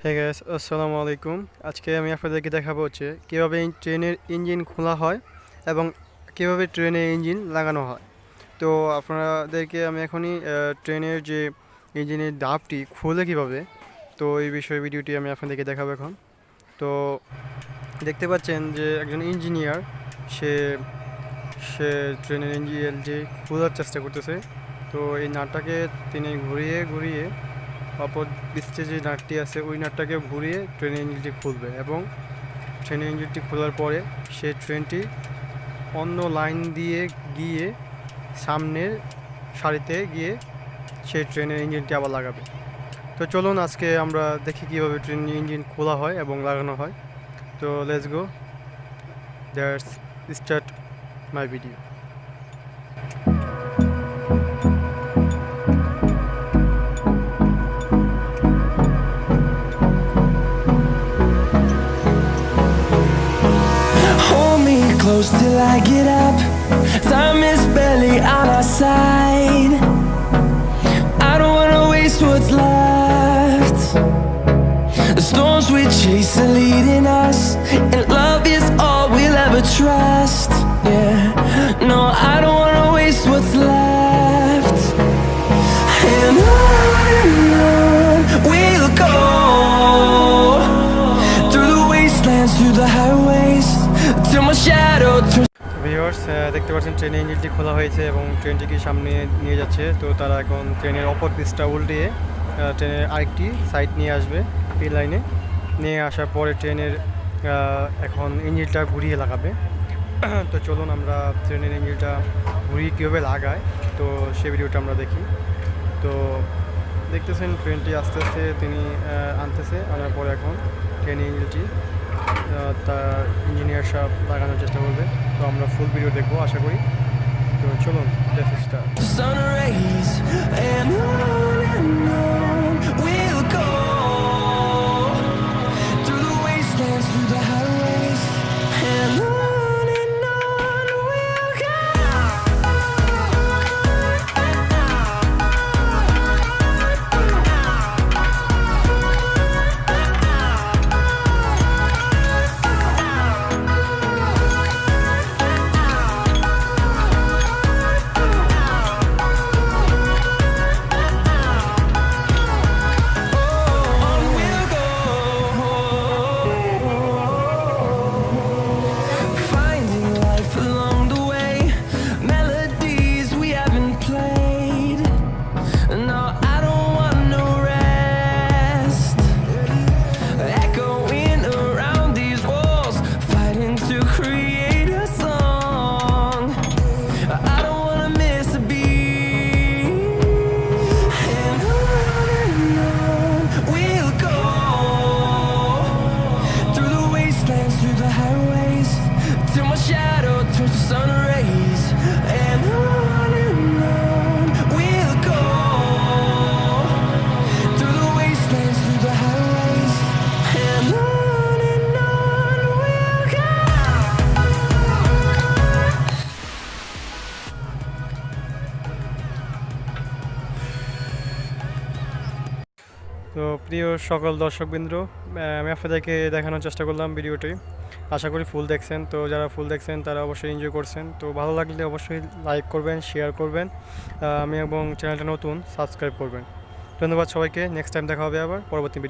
Hey guys, আসসালামু আলাইকুম। আজকে আমি আপনাদেরকে দেখাবো কীভাবে ট্রেনের ইঞ্জিন খোলা হয় এবং কীভাবে ট্রেনের ইঞ্জিন লাগানো হয়। তো আপনাদেরকে আমি এখনই ট্রেনের যে ইঞ্জিনের ডাবটি খুলে কীভাবে, তো এই বিষয়ে ভিডিওটি আমি আপনাদেরকে দেখাবো এখন। তো দেখতে পাচ্ছেন যে একজন ইঞ্জিনিয়ার সে সে ট্রেনের ইঞ্জিনটি খোলার চেষ্টা করতেছে। তো এই নাটটাকে তিনি ঘুরিয়ে ঘুরিয়ে অপর পৃষ্ঠে যে নাটটি আছে ওই নাটটাকে ঘুরিয়ে ট্রেনের ইঞ্জিনটি খুলবে এবং ট্রেনের ইঞ্জিনটি খোলার পরে সে ট্রেনটি অন্য লাইন দিয়ে গিয়ে সামনের সারিতে গিয়ে সেই ট্রেনের ইঞ্জিনটি আবার লাগাবে। তো চলুন আজকে আমরা দেখি কীভাবে ট্রেনের ইঞ্জিন খোলা হয় এবং লাগানো হয়। তো let's go, that's start my video. Close till I get up. Time is barely on our side. I don't wanna waste what's left. The storms we chase are leading us, and love is all we'll ever trust. Yeah, no, I don't wanna waste what's left. And on we'll go, through the wastelands, through the highways, till my shadow turns. Viewers, দেখতে পাচ্ছেন ট্রেনের ইঞ্জিনটি খোলা হয়েছে এবং ট্রেনটিকে সামনে নিয়ে যাচ্ছে। তো তারা এখন ট্রেনের অপর পিচটা উল্টিয়ে ট্রেনের আরেকটি সাইড নিয়ে আসবে এই লাইনে। নিয়ে আসার পরে ট্রেনের এখন ইঞ্জিনটা ঘুরিয়ে লাগাবে। তো চলুন আমরা ট্রেনের ইঞ্জিনটা ঘুরিয়ে কীভাবে লাগায় তো সে ভিডিওটা আমরা দেখি। তো দেখতেছেন ট্রেনটি আস্তে আস্তে তিনি আনতেছে, আনার পরে এখন ট্রেনের ইঞ্জিনটি তার ইঞ্জিনিয়ার সাহেব লাগানোর চেষ্টা করবে। তো আমরা ফুল ভিডিও দেখবো আশা করি। তো চলুন লেটস স্টার্ট। তো প্রিয় সকল দর্শকবৃন্দ, আমি আপনাদেরকে দেখানোর চেষ্টা করলাম ভিডিওটি। আশা করি ফুল দেখছেন। তো যারা ফুল দেখছেন তারা অবশ্যই এনজয় করছেন। তো ভালো লাগলে অবশ্যই লাইক করবেন, শেয়ার করবেন, আমি এবং চ্যানেলটা নতুন সাবস্ক্রাইব করবেন। ধন্যবাদ সবাইকে। নেক্সট টাইম দেখা হবে আবার পরবর্তী ভিডিও।